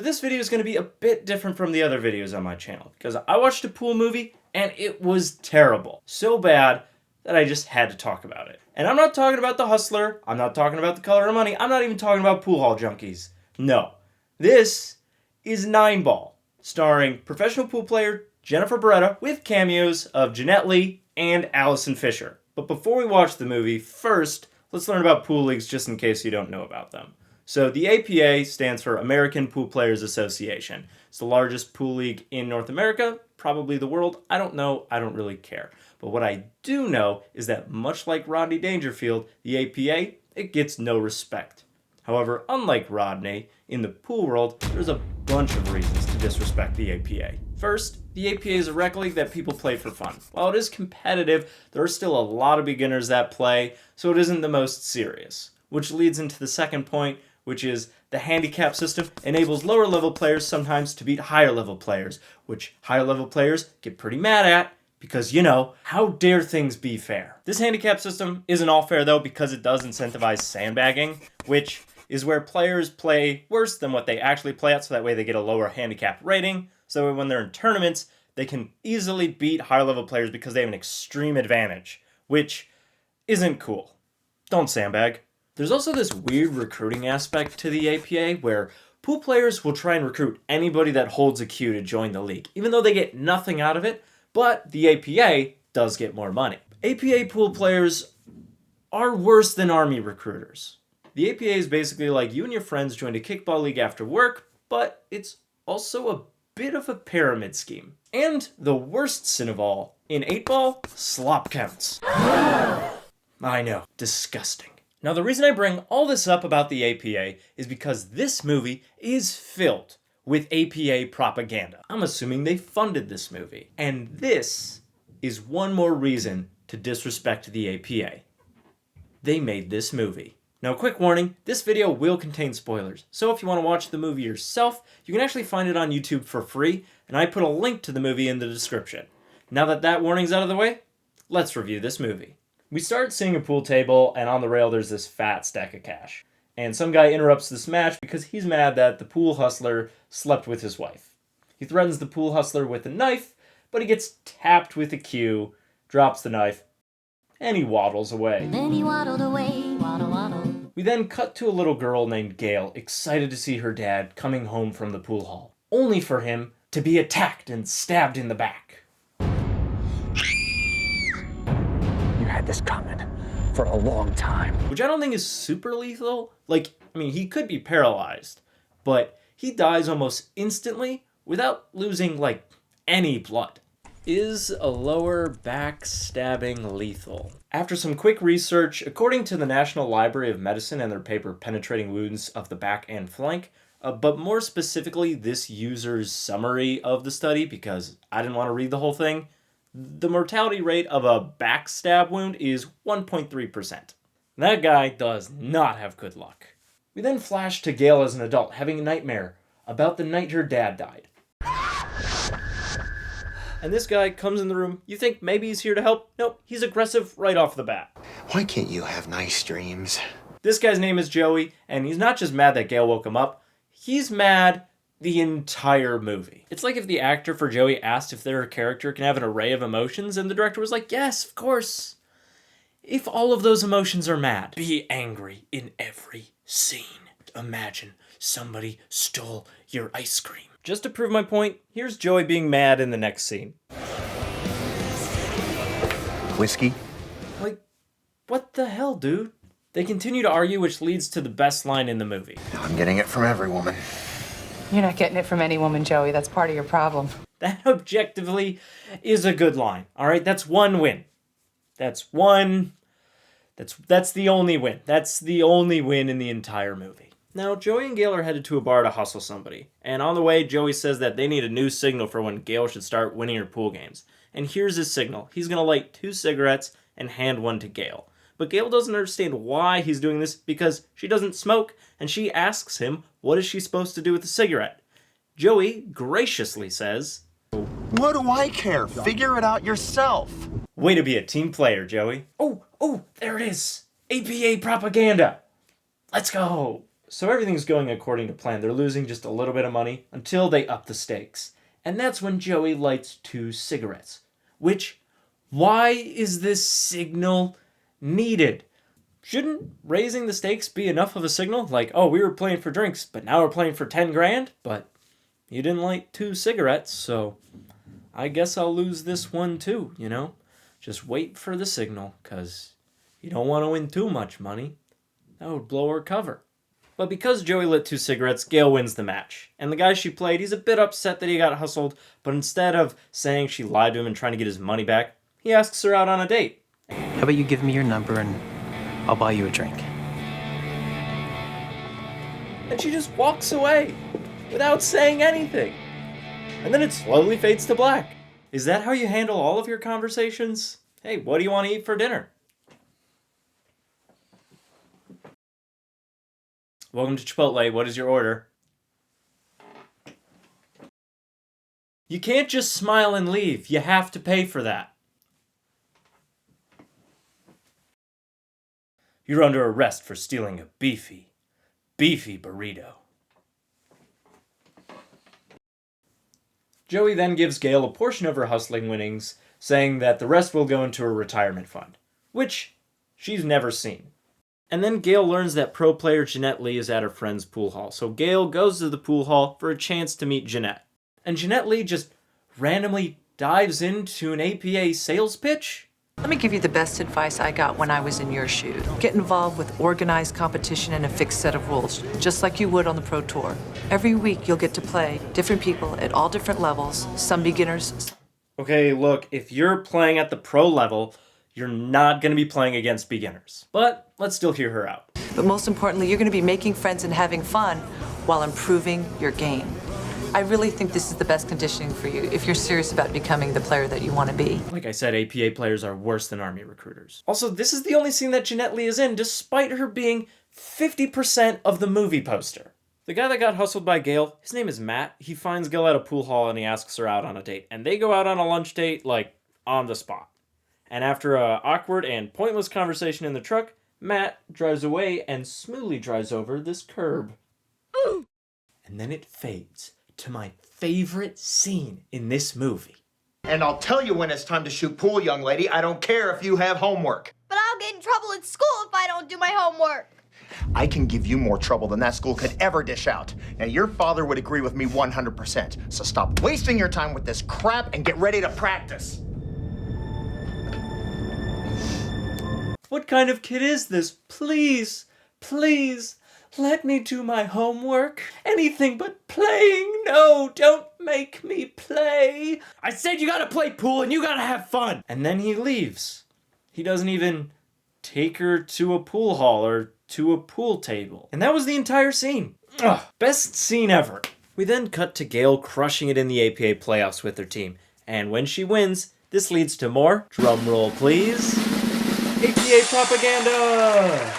This video is going to be a bit different from the other videos on my channel because I watched a pool movie and it was terrible. So bad that I just had to talk about it. And I'm not talking about The Hustler, I'm not talking about The Color of Money, I'm not even talking about Pool Hall Junkies. No, this is 9 Ball, starring professional pool player Jennifer Barretta with cameos of Jeanette Lee and Allison Fisher. But before we watch the movie, first, let's learn about pool leagues just in case you don't know about them. So the APA stands for American Pool Players Association. It's the largest pool league in North America, probably the world. I don't know, I don't really care. But what I do know is that much like Rodney Dangerfield, the APA, it gets no respect. However, unlike Rodney, in the pool world, there's a bunch of reasons to disrespect the APA. First, the APA is a rec league that people play for fun. While it is competitive, there are still a lot of beginners that play, so it isn't the most serious. Which leads into the second point, which is the handicap system enables lower level players sometimes to beat higher level players, which higher level players get pretty mad at because, you know, how dare things be fair? This handicap system isn't all fair though because it does incentivize sandbagging, which is where players play worse than what they actually play at so that way they get a lower handicap rating, so when they're in tournaments they can easily beat higher level players because they have an extreme advantage, which isn't cool. Don't sandbag. There's also this weird recruiting aspect to the APA where pool players will try and recruit anybody that holds a queue to join the league, even though they get nothing out of it, but the APA does get more money. APA pool players are worse than Army recruiters. The APA is basically like you and your friends joined a kickball league after work, but it's also a bit of a pyramid scheme. And the worst sin of all, in 8 Ball, slop counts. I know, disgusting. Now, the reason I bring all this up about the APA is because this movie is filled with APA propaganda. I'm assuming they funded this movie. And this is one more reason to disrespect the APA. They made this movie. Now, quick warning, this video will contain spoilers. So if you want to watch the movie yourself, you can actually find it on YouTube for free, and I put a link to the movie in the description. Now that that warning's out of the way, let's review this movie. We start seeing a pool table, and on the rail there's this fat stack of cash. And some guy interrupts this match because he's mad that the pool hustler slept with his wife. He threatens the pool hustler with a knife, but he gets tapped with a cue, drops the knife, and he waddles away. Then he waddled away, waddle, waddle. We then cut to a little girl named Gail, excited to see her dad coming home from the pool hall, only for him to be attacked and stabbed in the back. Had this coming for a long time. Which I don't think is super lethal. Like, I mean, he could be paralyzed, but he dies almost instantly without losing, like, any blood. Is a lower back stabbing lethal? After some quick research, according to the National Library of Medicine and their paper Penetrating Wounds of the Back and Flank, but more specifically this user's summary of the study, because I didn't want to read the whole thing, the mortality rate of a backstab wound is 1.3%. That guy does not have good luck. We then flash to Gail as an adult having a nightmare about the night her dad died. And this guy comes in the room, you think maybe he's here to help? Nope, he's aggressive right off the bat. Why can't you have nice dreams? This guy's name is Joey, and he's not just mad that Gail woke him up, he's mad the entire movie. It's like if the actor for Joey asked if their character can have an array of emotions, and the director was like, yes, of course. If all of those emotions are mad, be angry in every scene. Imagine somebody stole your ice cream. Just to prove my point, here's Joey being mad in the next scene. Whiskey? Like, what the hell, dude? They continue to argue, which leads to the best line in the movie. I'm getting it from every woman. You're not getting it from any woman, Joey. That's part of your problem. That objectively is a good line. All right, that's one win. That's the only win. That's the only win in the entire movie. Now, Joey and Gail are headed to a bar to hustle somebody. And on the way, Joey says that they need a new signal for when Gail should start winning her pool games. And here's his signal. He's going to light 2 cigarettes and hand one to Gail. But Gail doesn't understand why he's doing this because she doesn't smoke, and she asks him, what is she supposed to do with the cigarette? Joey graciously says, What do I care? Figure it out yourself. way to be a team player, Joey. Oh, there it is. APA propaganda. Let's go. So everything's going according to plan. They're losing just a little bit of money until they up the stakes. And that's when Joey lights 2 cigarettes. Which, why is this signal needed? Shouldn't raising the stakes be enough of a signal? Like, oh, we were playing for drinks, but now we're playing for 10 grand? But you didn't light 2 cigarettes, so I guess I'll lose this one too, you know? Just wait for the signal, because you don't want to win too much money. That would blow her cover. But because Joey lit 2 cigarettes, Gail wins the match. And the guy she played, he's a bit upset that he got hustled, but instead of saying she lied to him and trying to get his money back, he asks her out on a date. How about you give me your number and I'll buy you a drink? And she just walks away without saying anything. And then it slowly fades to black. Is that how you handle all of your conversations? Hey, what do you want to eat for dinner? Welcome to Chipotle. What is your order? You can't just smile and leave. You have to pay for that. You're under arrest for stealing a beefy burrito. Joey then gives Gail a portion of her hustling winnings, saying that the rest will go into her retirement fund, which she's never seen. And then Gail learns that pro player Jeanette Lee is at her friend's pool hall. So Gail goes to the pool hall for a chance to meet Jeanette. And Jeanette Lee just randomly dives into an APA sales pitch. Let me give you the best advice I got when I was in your shoes. Get involved with organized competition and a fixed set of rules, just like you would on the pro tour. Every week you'll get to play different people at all different levels, some beginners. Okay, look, if you're playing at the pro level, you're not going to be playing against beginners. But let's still hear her out. But most importantly, you're going to be making friends and having fun while improving your game. I really think this is the best conditioning for you if you're serious about becoming the player that you want to be. Like I said, APA players are worse than Army recruiters. Also, this is the only scene that Jeanette Lee is in, despite her being 50% of the movie poster. The guy that got hustled by Gail, his name is Matt. He finds Gail at a pool hall and he asks her out on a date. And they go out on a lunch date, like, on the spot. And after an awkward and pointless conversation in the truck, Matt drives away and smoothly drives over this curb. Ooh. And then it fades to my favorite scene in this movie. And I'll tell you when it's time to shoot pool, young lady. I don't care if you have homework. But I'll get in trouble at school if I don't do my homework. I can give you more trouble than that school could ever dish out. Now, your father would agree with me 100%. So stop wasting your time with this crap and get ready to practice. What kind of kid is this? Please, please, let me do my homework. Anything but playing. No, don't make me play. I said you gotta play pool and you gotta have fun. And then he leaves. He doesn't even take her to a pool hall or to a pool table. And that was the entire scene. Ugh, best scene ever. We then cut to Gail crushing it in the APA playoffs with her team. And when she wins, this leads to more, drum roll please, APA propaganda!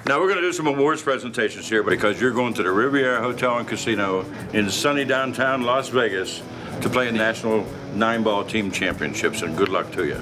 Now we're going to do some awards presentations here because you're going to the Riviera Hotel and Casino in sunny downtown Las Vegas to play in National 9-Ball Team Championships, and good luck to you.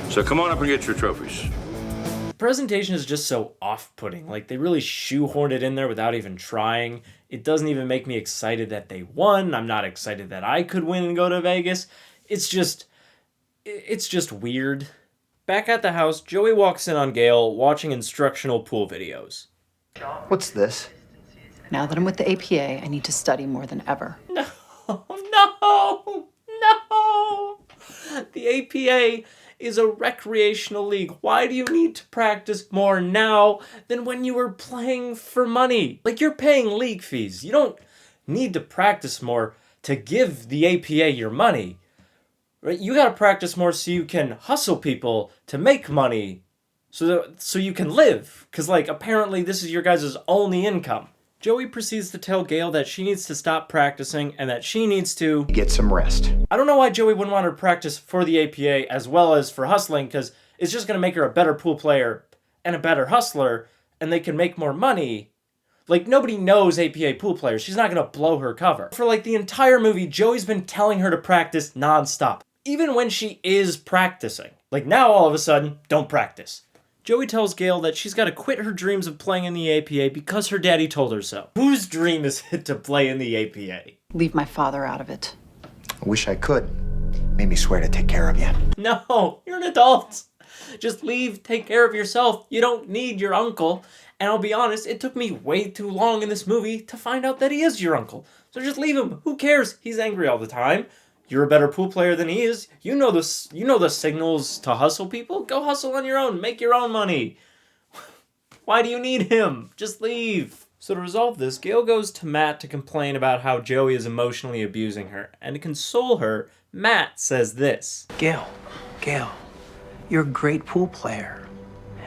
So come on up and get your trophies. The presentation is just so off-putting. Like, they really shoehorned it in there without even trying. It doesn't even make me excited that they won. I'm not excited that I could win and go to Vegas. It's just weird. Back at the house, Joey walks in on Gail watching instructional pool videos. What's this? Now that I'm with the APA, I need to study more than ever. No! The APA is a recreational league. Why do you need to practice more now than when you were playing for money? Like, you're paying league fees. You don't need to practice more to give the APA your money. Right? You gotta practice more so you can hustle people to make money so you can live. Because, like, apparently this is your guys' only income. Joey proceeds to tell Gail that she needs to stop practicing and that she needs to Get some rest. I don't know why Joey wouldn't want her to practice for the APA as well as for hustling, because it's just going to make her a better pool player and a better hustler, and they can make more money. Like, nobody knows APA pool players. She's not going to blow her cover. For, like, the entire movie, Joey's been telling her to practice nonstop. Even when she is practicing. Like, now all of a sudden, don't practice. Joey tells Gail that she's got to quit her dreams of playing in the APA because her daddy told her so. Whose dream is it to play in the APA? Leave my father out of it. I wish I could. Made me swear to take care of you. No, you're an adult. Just leave, take care of yourself. You don't need your uncle. And I'll be honest, it took me way too long in this movie to find out that he is your uncle. So just leave him. Who cares? He's angry all the time. You're a better pool player than he is. You know the signals to hustle people. Go hustle on your own. Make your own money. Why do you need him? Just leave. So to resolve this, Gail goes to Matt to complain about how Joey is emotionally abusing her. And to console her, Matt says this. Gail, you're a great pool player.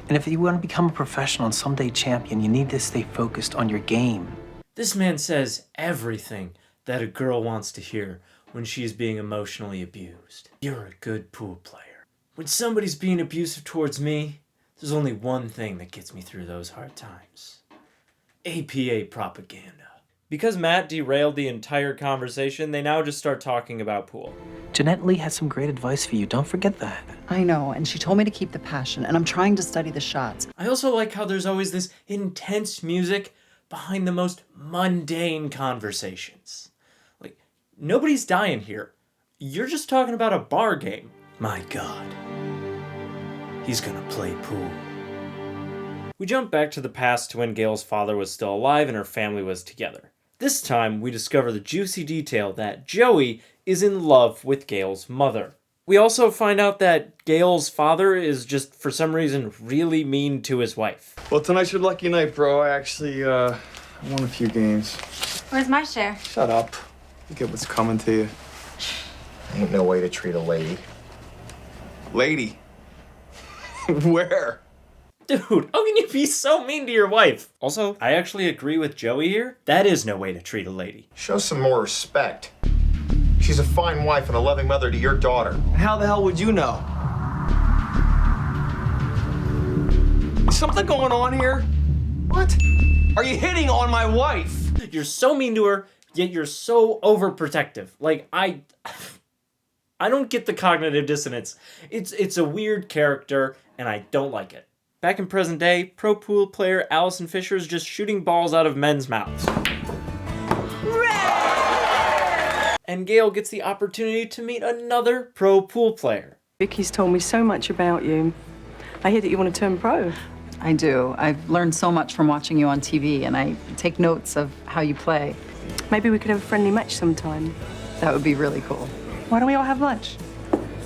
And if you want to become a professional and someday champion, you need to stay focused on your game. This man says everything that a girl wants to hear when she is being emotionally abused. You're a good pool player. When somebody's being abusive towards me, there's only one thing that gets me through those hard times. APA propaganda. Because Matt derailed the entire conversation, they now just start talking about pool. Jeanette Lee has some great advice for you. Don't forget that. I know, and she told me to keep the passion, and I'm trying to study the shots. I also like how there's always this intense music behind the most mundane conversations. Like, nobody's dying here. You're just talking about a bar game. My God. He's gonna play pool. We jump back to the past to when Gail's father was still alive and her family was together. This time, we discover the juicy detail that Joey is in love with Gail's mother. We also find out that Gail's father is just, for some reason, really mean to his wife. Well, tonight's your lucky night, bro. I actually, won a few games. Where's my share? Shut up. You get what's coming to you. Ain't no way to treat a lady. Lady? Where? Dude, how can you be so mean to your wife? Also, I actually agree with Joey here. That is no way to treat a lady. Show some more respect. She's a fine wife and a loving mother to your daughter. How the hell would you know? Is something going on here? What? Are you hitting on my wife? You're so mean to her, yet you're so overprotective. Like, I don't get the cognitive dissonance. It's a weird character, and I don't like it. Back in present day, pro pool player Allison Fisher is just shooting balls out of men's mouths. And Gail gets the opportunity to meet another pro pool player. Vicky's told me so much about you. I hear that you want to turn pro. I do. I've learned so much from watching you on TV, and I take notes of how you play. Maybe we could have a friendly match sometime. That would be really cool. Why don't we all have lunch?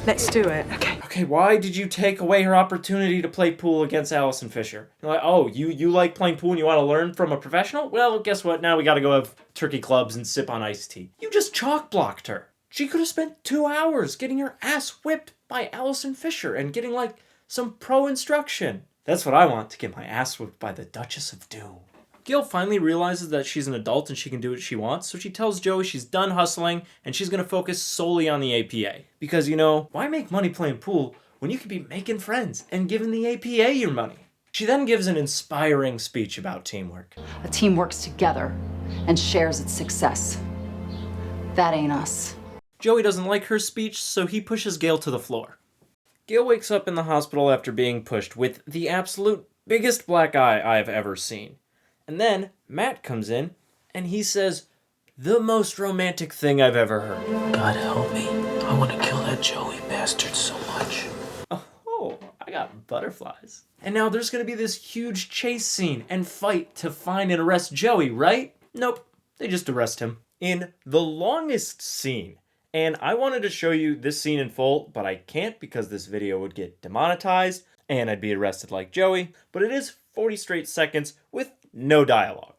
Let's do it. Okay, why did you take away her opportunity to play pool against Allison Fisher? You're like, oh, you like playing pool and you want to learn from a professional? Well, guess what? Now we gotta go have turkey clubs and sip on iced tea. You just chalk blocked her. She could have spent 2 hours getting her ass whipped by Allison Fisher and getting, like, some pro instruction. That's what I want, to get my ass whipped by the Duchess of Doom. Gail finally realizes that she's an adult and she can do what she wants, so she tells Joey she's done hustling and she's going to focus solely on the APA. Because, you know, why make money playing pool when you could be making friends and giving the APA your money? She then gives an inspiring speech about teamwork. A team works together and shares its success. That ain't us. Joey doesn't like her speech, so he pushes Gail to the floor. Gail wakes up in the hospital after being pushed with the absolute biggest black eye I've ever seen. And then Matt comes in, and he says, the most romantic thing I've ever heard. God help me. I want to kill that Joey bastard so much. Oh, I got butterflies. And now there's going to be this huge chase scene and fight to find and arrest Joey, right? Nope, they just arrest him. In the longest scene, and I wanted to show you this scene in full, but I can't because this video would get demonetized and I'd be arrested like Joey, but it is 40 straight seconds with no dialogue.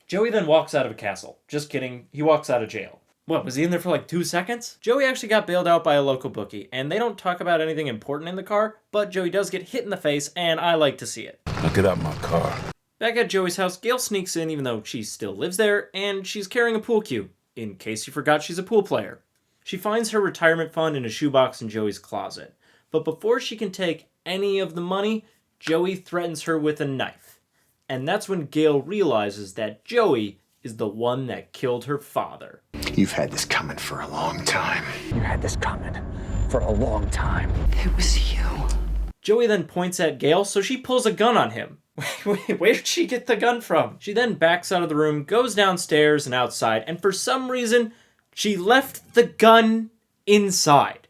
Joey then walks out of a castle. Just kidding, he walks out of jail. What, was he in there for like 2 seconds? Joey actually got bailed out by a local bookie, and they don't talk about anything important in the car, but Joey does get hit in the face, and I like to see it. Now get out my car. Back at Joey's house, Gail sneaks in even though she still lives there, and she's carrying a pool cue, in case you forgot she's a pool player. She finds her retirement fund in a shoebox in Joey's closet, but before she can take any of the money, Joey threatens her with a knife. And that's when Gail realizes that Joey is the one that killed her father. You've had this coming for a long time. You had this coming for a long time. It was you. Joey then points at Gale, so she pulls a gun on him. Wait, where did she get the gun from? She then backs out of the room, goes downstairs and outside, and for some reason, she left the gun inside.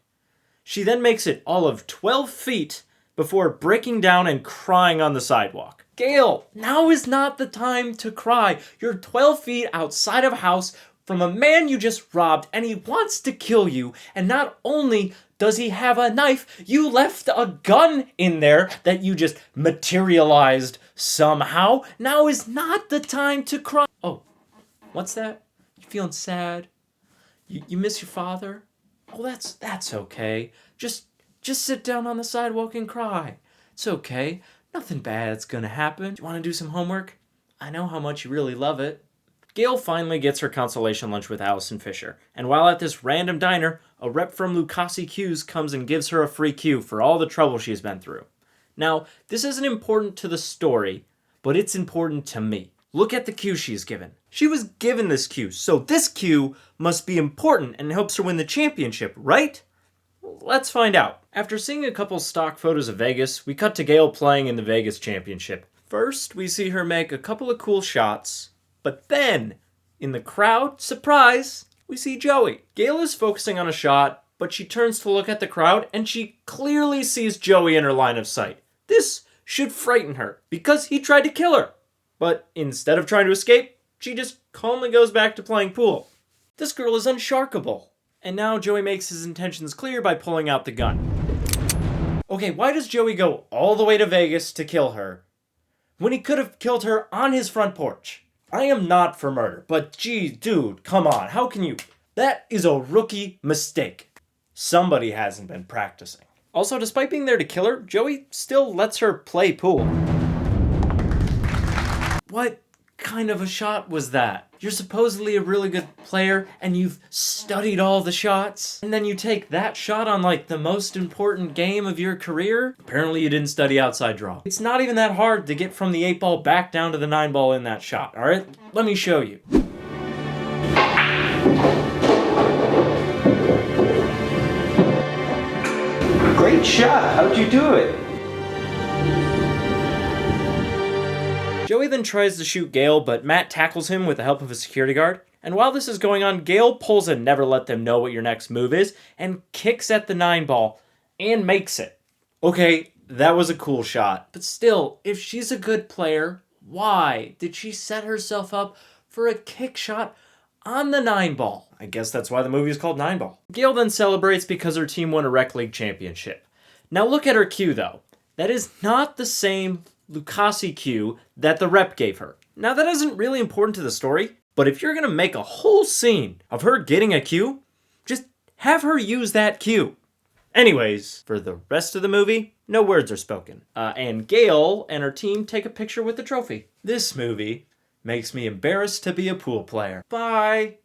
She then makes it all of 12 feet before breaking down and crying on the sidewalk. Gale, now is not the time to cry. You're 12 feet outside of a house from a man you just robbed, and he wants to kill you. And not only does he have a knife, you left a gun in there that you just materialized somehow. Now is not the time to cry. Oh, what's that? You feeling sad? You miss your father? Oh, that's okay. Just sit down on the sidewalk and cry. It's okay. Nothing bad's gonna happen. Do you want to do some homework? I know how much you really love it. Gale finally gets her consolation lunch with Allison Fisher, and while at this random diner, a rep from Lucasi Q's comes and gives her a free Q for all the trouble she's been through. Now, this isn't important to the story, but it's important to me. Look at the Q she's given. She was given this Q, so this Q must be important and helps her win the championship, right? Let's find out. After seeing a couple stock photos of Vegas, we cut to Gale playing in the Vegas Championship. First, we see her make a couple of cool shots, but then, in the crowd, surprise, we see Joey. Gale is focusing on a shot, but she turns to look at the crowd and she clearly sees Joey in her line of sight. This should frighten her, because he tried to kill her. But instead of trying to escape, she just calmly goes back to playing pool. This girl is unsharkable. And now Joey makes his intentions clear by pulling out the gun. Okay, why does Joey go all the way to Vegas to kill her when he could have killed her on his front porch? I am not for murder, but geez, dude, come on, how can you? That is a rookie mistake. Somebody hasn't been practicing. Also, despite being there to kill her, Joey still lets her play pool. What kind of a shot was that? You're supposedly a really good player and you've studied all the shots, and then you take that shot on like the most important game of your career? Apparently you didn't study outside draw. It's not even that hard to get from the 8 ball back down to the 9 ball in that shot, alright? Let me show you. Great shot. How'd you do it? Joey then tries to shoot Gale, but Matt tackles him with the help of a security guard. And while this is going on, Gale pulls a never let them know what your next move is and kicks at the 9 ball and makes it. Okay, that was a cool shot. But still, if she's a good player, why did she set herself up for a kick shot on the 9 ball? I guess that's why the movie is called 9 Ball. Gale then celebrates because her team won a rec league championship. Now look at her cue though. That is not the same Lucasi cue that the rep gave her. Now that isn't really important to the story, but if you're gonna make a whole scene of her getting a cue, just have her use that cue. Anyways, for the rest of the movie, no words are spoken. And Gale and her team take a picture with the trophy. This movie makes me embarrassed to be a pool player. Bye.